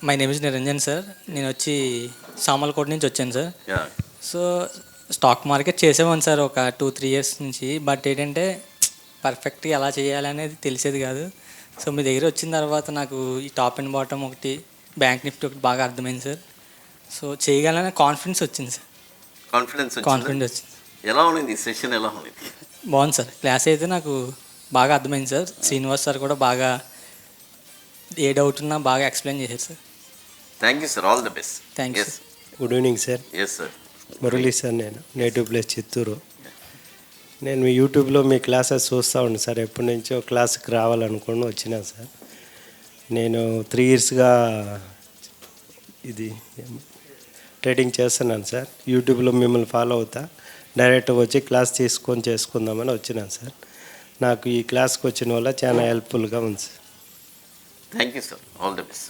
My name is Niranjan sir. నేను వచ్చి సామర్లకోట నుంచి వచ్చాను sir. Yeah. So stock market చేసేవాడిని సార్ ఒక 2-3 ఇయర్స్ నుంచి. బట్ ఏంటంటే పర్ఫెక్ట్గా ఎలా చేయాలనేది తెలిసేది కాదు. సో మీ దగ్గర వచ్చిన తర్వాత నాకు ఈ టాప్ అండ్ బాటమ్ ఒకటి, బ్యాంక్ నిఫ్టీ ఒకటి బాగా అర్థమైంది సార్. సో చేయగలనే కాన్ఫిడెన్స్ వచ్చింది సార్. కాన్ఫిడెన్స్ వచ్చింది. ఎలా ఉంది సెషన్? ఎలా ఉంది? బాగుంది సార్. క్లాస్ అయితే నాకు బాగా అర్థమైంది సార్. శ్రీనివాస్ సార్ కూడా బాగా ఏ డౌట్ ఉన్నా బాగా ఎక్స్ప్లెయిన్ చేశారు sir. Thank you sir. All the best. Thank you. Good evening sir. Yes sir. Murali sir, నేను నేటివ్ ప్లేస్ చిత్తూరు. నేను మీ యూట్యూబ్లో మీ క్లాసెస్ చూస్తూ ఉన్నాను సార్. ఎప్పటి నుంచో క్లాస్కి రావాలనుకుని వచ్చినా సార్. నేను 3 ఇయర్స్గా ఇది ట్రేడింగ్ చేస్తున్నాను సార్. యూట్యూబ్లో మిమ్మల్ని ఫాలో అవుతా డైరెక్ట్గా వచ్చి క్లాస్ తీసుకొని చేసుకుందామని వచ్చినాను సార్. నాకు ఈ క్లాస్కి వచ్చిన వల్ల చాలా హెల్ప్ఫుల్గా ఉంది sir. Thank you sir. All the best.